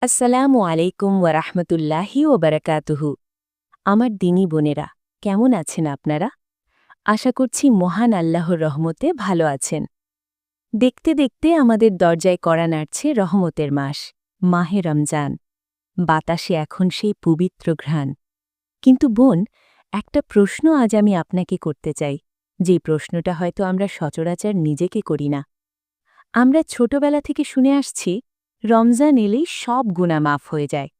আসসালামু আলাইকুম ওয়ারাহমতুল্লাহি ওবারাকাতুহু। আমার দিনী বোনেরা, কেমন আছেন আপনারা? আশা করছি মহান আল্লাহর রহমতে ভালো আছেন। দেখতে দেখতে আমাদের দরজায় কড়া নাড়ছে রহমতের মাস, মাহে রমজান। বাতাসে এখন সেই পবিত্র ঘ্রাণ। কিন্তু বোন, একটা প্রশ্ন আজ আমি আপনাকে করতে চাই, যে প্রশ্নটা হয়তো আমরা সচরাচর নিজেকে করি না। আমরা ছোটবেলা থেকে শুনে আসছি, রমজান এলেই সব গুনাহ মাফ হয়ে যায়।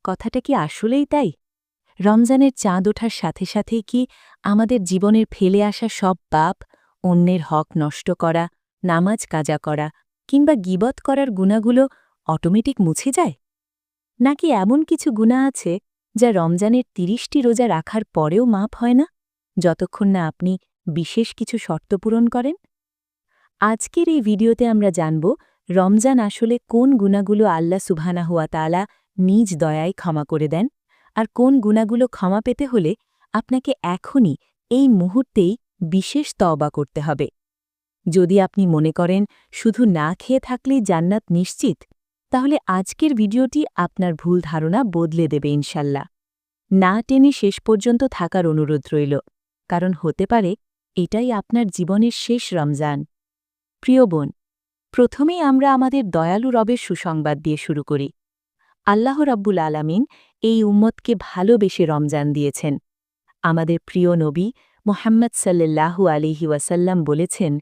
কথাটা কি আসলেই তাই? রমজানের চাঁদ ওঠার সাথে সাথেই কি আমাদের জীবনের ফেলে আসা সব পাপ, অন্যের হক নষ্ট করা, নামাজ কাজা করা কিংবা গীবত করার গুনাহগুলো অটোমেটিক মুছে যায়? নাকি এমন কিছু গুনাহ আছে যা রমজানের ৩০টি রোজা রাখার পরেও মাপ হয় না, যতক্ষণ না আপনি বিশেষ কিছু শর্ত পূরণ করেন? আজকের এই ভিডিওতে আমরা জানব রমজান আসলে কোন গুনাহগুলো আল্লাহ সুবহানাহু ওয়া তাআলা নিজ দয়ায় ক্ষমা করে দেন, আর কোন গুনাহগুলো ক্ষমা পেতে হলে আপনাকে এখনই এই মুহূর্তেই বিশেষ তওবা করতে হবে। যদি আপনি মনে করেন শুধু না খেয়ে থাকলেই জান্নাত নিশ্চিত, তাহলে আজকের ভিডিওটি আপনার ভুল ধারণা বদলে দেবে ইনশাল্লাহ। না টেনে শেষ পর্যন্ত থাকার অনুরোধ রইল, কারণ হতে পারে এটাই আপনার জীবনের শেষ রমজান। প্রিয় বোন, প্রথমেই আমরা আমাদের দয়ালু রবের সুসংবাদ দিয়ে শুরু করি। আল্লাহ রাব্বুল আলামিন এই উম্মতকে ভালোবেসে রমজান দিয়েছেন। আমাদের প্রিয় নবী মুহাম্মদ সাল্লাল্লাহু আলাইহি ওয়াসাল্লাম বলেছেন,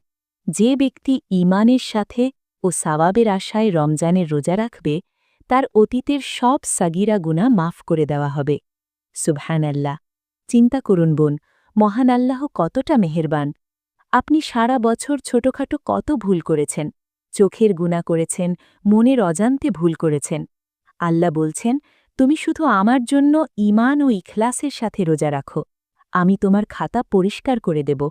যে ব্যক্তি ঈমানের সাথে ও সাওয়াবের আশায় রমজানের রোজা রাখবে, তার অতীতের সব সাগীরা গুনাহ মাফ করে দেওয়া হবে। সুবহানাল্লাহ! চিন্তা করুন বোন, মহান আল্লাহ কতটা মেহেরবান। আপনি সারা বছর ছোটখাটো কত ভুল করেছেন, চোখের গুনাহ করেছেন, মনের অজান্তে ভুল করেছেন। আল্লাহ বলছেন, তুমি শুধু আমার জন্য ঈমান ও ইখলাসের সাথে রোজা রাখো, আমি তোমার খাতা পরিষ্কার করে দেব।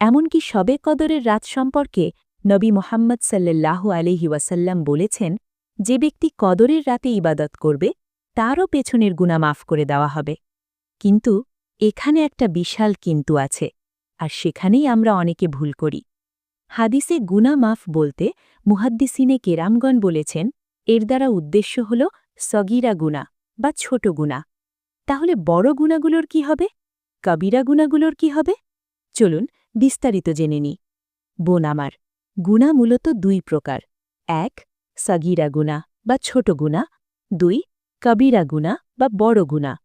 এমনকি শবে কদরের রাত সম্পর্কে নবী মুহাম্মদ সাল্লাল্লাহু আলাইহি ওয়াসাল্লাম বলেছেন, যে ব্যক্তি কদরের রাতে ইবাদত করবে, তারও পেছনের গুনাহ মাফ করে দেওয়া হবে। কিন্তু এখানে একটা বিশাল কিন্তু আছে, আর সেখানেই আমরা অনেকে ভুল করি। হাদিসে গুনাহ মাফ বলতে মুহাদ্দিসিনে কেরামগণ বলেছেন, এর দ্বারা উদ্দেশ্য হল সগীরা গুনাহ বা ছোট গুনাহ। তাহলে বড় গুনাহগুলোর কি হবে? কবিরা গুনাহগুলোর কি হবে? চলুন বিস্তারিত জেনে নিই। বোন আমার, গুনাহ মূলত দুই প্রকার: এক, সগীরা গুনাহ বা ছোট গুনাহ; দুই, কবিরা গুনাহ বা বড় গুনাহ।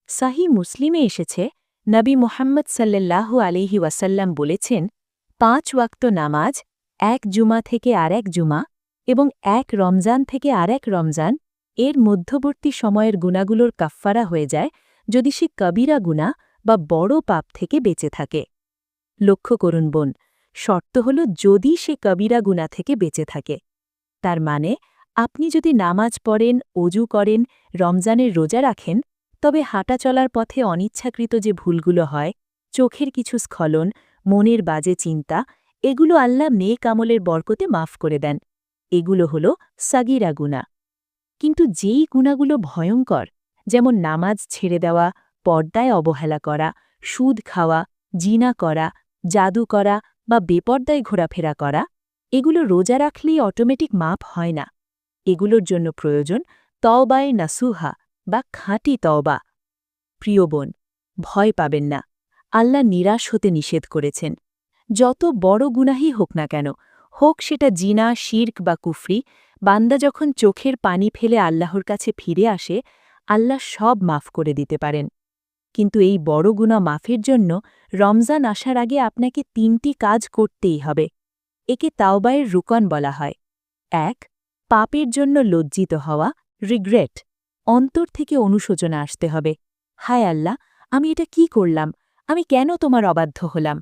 সহিহ মুসলিমে এসেছে, নবী মুহাম্মদ সাল্লাল্লাহু আলাইহি ওয়াসাল্লাম বলেছেন, ৫ ওয়াক্ত নামাজ এক জুমা থেকে আরেক জুমা এবং এক রমজান থেকে আরেক রমজান এর মধ্যবর্তী সময়ের গুনাহগুলোর কাফফারা হয়ে যায় যদি সে কবিরা গুনাহ বা বড় পাপ থেকে বেঁচে থাকে। লক্ষ্য করুন বোন, শর্ত হল যদি সে কবিরা গুনাহ থেকে বেঁচে থাকে। তার মানে আপনি যদি নামাজ পড়েন, অজু করেন, রমজানের রোজা রাখেন, তবে হাঁটা চলার পথে অনিচ্ছাকৃত যে ভুলগুলো হয়, চোখের কিছু স্খলন, মনের বাজে চিন্তা, এগুলো আল্লাহ নেক আমলের বরকতে মাফ করে দেন। এগুলো হল সাগীরা গুনাহ। কিন্তু যেই গুনাহগুলো ভয়ঙ্কর, যেমন নামাজ ছেড়ে দেওয়া, পর্দায় অবহেলা করা, সুদ খাওয়া, জিনা করা, জাদু করা বা বেপর্দায় ঘোরাফেরা করা, এগুলো রোজা রাখলেই অটোমেটিক মাপ হয় না। এগুলোর জন্য প্রয়োজন তওবায়ে নাসুহা বা খাঁটি তওবা। প্রিয় বোন, ভয় পাবেন না, আল্লাহ নিরাশ হতে নিষেধ করেছেন। যত বড় গুনাহই হোক না কেন, হোক সেটা জিনা, শিরক বা কুফরি, বান্দা যখন চোখের পানি ফেলে আল্লাহর কাছে ফিরে আসে, আল্লাহ সব মাফ করে দিতে পারেন। কিন্তু এই বড় গুনাহ মাফের জন্য রমজান আসার আগে আপনাকে ৩টি কাজ করতেই হবে। একে তাওবায়ের রুকন বলা হয়। ১. পাপের জন্য লজ্জিত হওয়া, রিগ্রেট। অন্তর থেকে অনুশোচনা আসতে হবে, হায় আল্লাহ, আমি এটা কি করলাম, আমি কেন তোমার অবাধ্য হলাম।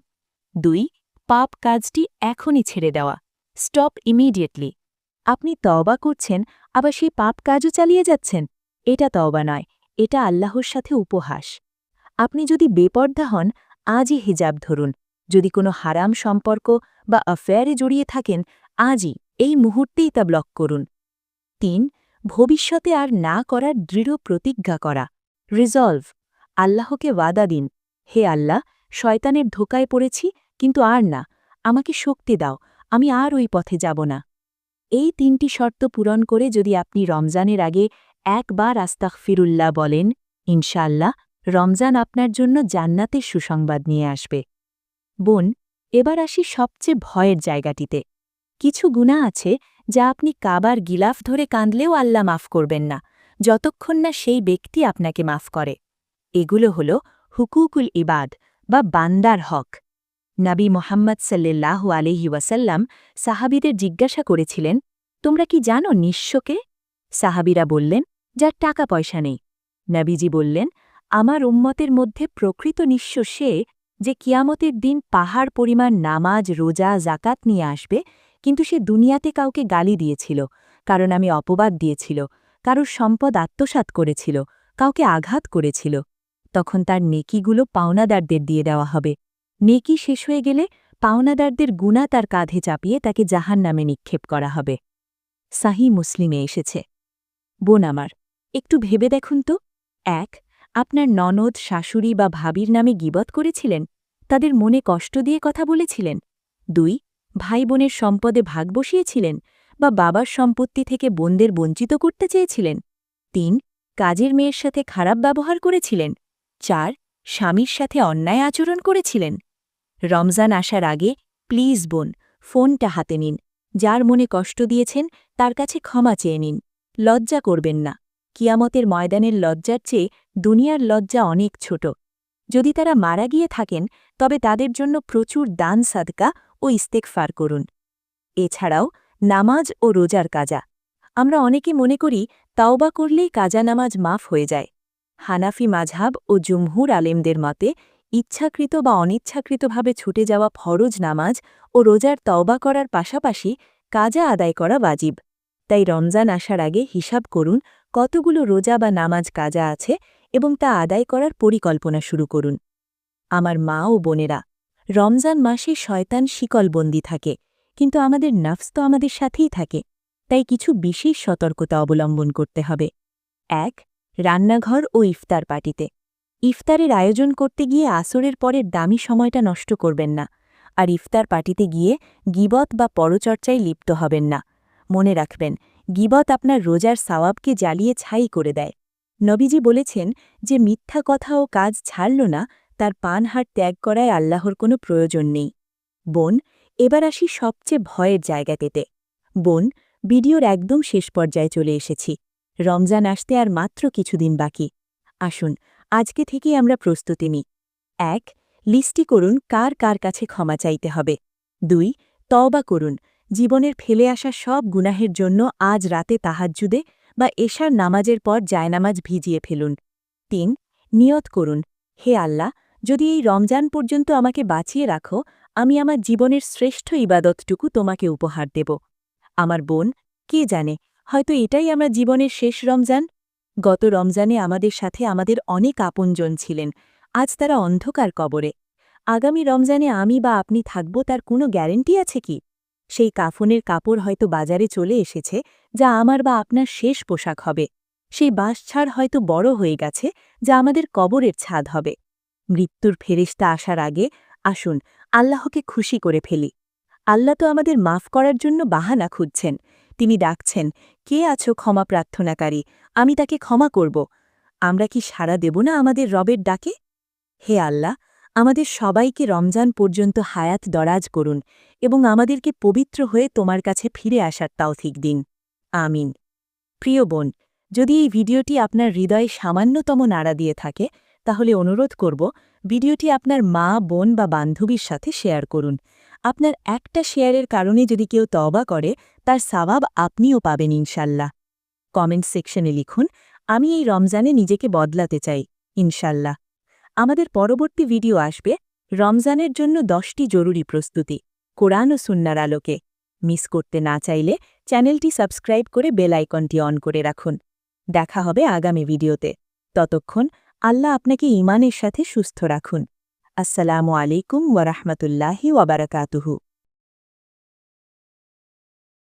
২. পাপ কাজটি এখনই ছেড়ে দেওয়া, স্টপ ইমিডিয়েটলি। আপনি তওবা করছেন, আবার সেই পাপ কাজও চালিয়ে যাচ্ছেন, এটা তওবা নয়, এটা আল্লাহর সাথে উপহাস। আপনি যদি বেপর্দা হন, আজই হিজাব ধরুন। যদি কোনো হারাম সম্পর্ক বা অ্যাফেয়ারে জড়িয়ে থাকেন, আজই এই মুহূর্তেই তা ব্লক করুন। ৩. ভবিষ্যতে আর না করার দৃঢ় প্রতিজ্ঞা করা, রিজলভ। আল্লাহকে ওয়াদা দিন, হে আল্লাহ, শয়তানের ধোকায় পড়েছি, কিন্তু আর না, আমাকে শক্তি দাও, আমি আর ওই পথে যাব না। এই ৩টি শর্ত পূরণ করে যদি আপনি রমজানের আগে একবার আস্তাগফিরুল্লাহ বলেন, ইনশাআল্লাহ রমজান আপনার জন্য জান্নাতের সুসংবাদ নিয়ে আসবে। বোন, এবার আসি সবচেয়ে ভয়ের জায়গাটিতে। কিছু গুনাহ আছে যা আপনি কাবার গিলাফ ধরে কাঁদলেও আল্লাহ মাফ করবেন না, যতক্ষণ না সেই ব্যক্তি আপনাকে মাফ করে। এগুলো হল হুকুকুল ইবাদ বা বান্দার হক। নবী মোহাম্মদ সাল্লাল্লাহু আলাইহি ওয়াসাল্লাম সাহাবীদের জিজ্ঞাসা করেছিলেন, তোমরা কি জানো নিঃস্বকে? সাহাবীরা বললেন, যার টাকা পয়সা নেই। নবীজি বললেন, আমার উম্মতের মধ্যে প্রকৃত নিঃস্ব সে যে কিয়ামতের দিন পাহাড় পরিমাণ নামাজ, রোজা, জাকাত নিয়ে আসবে, কিন্তু সে দুনিয়াতে কাউকে গালি দিয়েছিল, কারণ আমি অপবাদ দিয়েছিল, কারোর সম্পদ আত্মসাৎ করেছিল, কাউকে আঘাত করেছিল। তখন তার নেকিগুলো পাওনাদারদের দিয়ে দেওয়া হবে। নেকি শেষ হয়ে গেলে পাওনাদারদের গুনাহ তার কাঁধে চাপিয়ে তাকে জাহান্নামে নিক্ষেপ করা হবে। সাহিহ মুসলিমে এসেছে। বোন আমার, একটু ভেবে দেখুন তো। ১. আপনার ননদ, শাশুড়ি বা ভাবির নামে গীবত করেছিলেন, তাদের মনে কষ্ট দিয়ে কথা বলেছিলেন। ২. ভাই বোনের সম্পদে ভাগ বসিয়েছিলেন বা বাবার সম্পত্তি থেকে বোনদের বঞ্চিত করতে চেয়েছিলেন। ৩. কাজের মেয়ের সাথে খারাপ ব্যবহার করেছিলেন। ৪. স্বামীর সাথে অন্যায় আচরণ করেছিলেন। রমজান আসার আগে প্লিজ বোন, ফোনটা হাতে নিন। যার মনে কষ্ট দিয়েছেন তার কাছে ক্ষমা চেয়ে নিন। লজ্জা করবেন না। কিয়ামতের ময়দানের লজ্জার চেয়ে দুনিয়ার লজ্জা অনেক ছোট। যদি তারা মারা গিয়ে থাকেন, তবে তাদের জন্য প্রচুর দান সাদকা ও ইস্তেগফার করুন। এছাড়াও নামাজ ও রোজার কাজা। আমরা অনেকে মনে করি তাওবা করলেই কাজা নামাজ মাফ হয়ে যায়। হানাফি মাযহাব ও জুমহুর আলেমদের মতে ইচ্ছাকৃত বা অনিচ্ছাকৃতভাবে ছুটে যাওয়া ফরজ নামাজ ও রোজার তওবা করার পাশাপাশি কাজা আদায় করা ওয়াজিব। তাই রমজান আসার আগে হিসাব করুন কতগুলো রোজা বা নামাজ কাজা আছে এবং তা আদায় করার পরিকল্পনা শুরু করুন। আমার মা ও বোনেরা, রমজান মাসে শয়তান শিকলবন্দি থাকে, কিন্তু আমাদের নফস তো আমাদের সাথেই থাকে। তাই কিছু বিশেষ সতর্কতা অবলম্বন করতে হবে। ১. রান্নাঘর ও ইফতার পার্টিতে। ইফতারের আয়োজন করতে গিয়ে আসরের পরের দামি সময়টা নষ্ট করবেন না, আর ইফতার পার্টিতে গিয়ে গীবত বা পরচর্চায় লিপ্ত হবেন না। মনে রাখবেন, গীবত আপনার রোজার সাওয়াবকে জ্বালিয়ে ছাই করে দেয়। নবীজি বলেছেন, যে মিথ্যা কথা ও কাজ ছাড়ল না, তার পানহার ত্যাগ করায় আল্লাহর কোনো প্রয়োজন নেই। বোন, এবার আসি সবচেয়ে ভয়ের জায়গাতেতে। বোন, ভিডিওর একদম শেষ পর্যায়ে চলে এসেছি। রমজান আসতে আর মাত্র কিছুদিন বাকি। আসুন, আজকে থেকেই আমরা প্রস্তুতি নিই। ১. লিস্টি করুন কার কার কাছে ক্ষমা চাইতে হবে। ২. তওবা করুন, জীবনের ফেলে আসা সব গুনাহের জন্য আজ রাতে তাহাজ্জুদে বা এশার নামাজের পর জায়নামাজ ভিজিয়ে ফেলুন। ৩. নিয়ত করুন, হে আল্লাহ, যদি এই রমজান পর্যন্ত আমাকে বাঁচিয়ে রাখো, আমি আমার জীবনের শ্রেষ্ঠ ইবাদতটুকু তোমাকে উপহার দেব। আমার বোন, কে জানে, হয়তো এটাই আমার জীবনের শেষ রমজান। গত রমজানে আমাদের সাথে আমাদের অনেক আপনজন ছিলেন, আজ তারা অন্ধকার কবরে। আগামী রমজানে আমি বা আপনি থাকব, তার কোনো গ্যারেন্টি আছে কি? সেই কাফনের কাপড় হয়তো বাজারে চলে এসেছে, যা আমার বা আপনার শেষ পোশাক হবে। সেই বাঁশঝাড় হয়তো বড় হয়ে গেছে, যা আমাদের কবরের ছাদ হবে। মৃত্যুর ফেরেশতা আসার আগে আসুন আল্লাহকে খুশি করে ফেলি। আল্লাহ তো আমাদের মাফ করার জন্য বাহানা খুঁজছেন। তিনি ডাকছেন, কে আছো ক্ষমা প্রার্থনাকারী, আমি তাকে ক্ষমা করব। আমরা কি সাড়া দেব না আমাদের রবের ডাকে? হে আল্লাহ, আমাদের সবাইকে রমজান পর্যন্ত হায়াত দরাজ করুন এবং আমাদেরকে পবিত্র হয়ে তোমার কাছে ফিরে আসার তৌফিক দিন। আমিন। প্রিয় বোন, যদি এই ভিডিওটি আপনার হৃদয়ে সামান্যতম নাড়া দিয়ে থাকে, তাহলে অনুরোধ করব ভিডিওটি আপনার মা, বোন বা বান্ধবীর সাথে শেয়ার করুন। আপনার একটা শেয়ারের কারণে যদি কেউ তওবা করে, তার সওয়াব আপনিও পাবেন ইনশাল্লাহ। কমেন্ট সেকশনে লিখুন, আমি এই রমজানে নিজেকে বদলাতে চাই, ইনশাল্লাহ। আমাদের পরবর্তী ভিডিও আসবে রমজানের জন্য 10টি জরুরি প্রস্তুতি, কোরআন ও সুন্নাহর আলোকে। মিস করতে না চাইলে চ্যানেলটি সাবস্ক্রাইব করে বেল আইকনটি অন করে রাখুন। দেখা হবে আগামী ভিডিওতে। ততক্ষণ আল্লাহ আপনাকে ঈমানের সাথে সুস্থ রাখুন। আসসালামু আলাইকুম ওয়া রাহমাতুল্লাহি ওয়া বারাকাতুহু।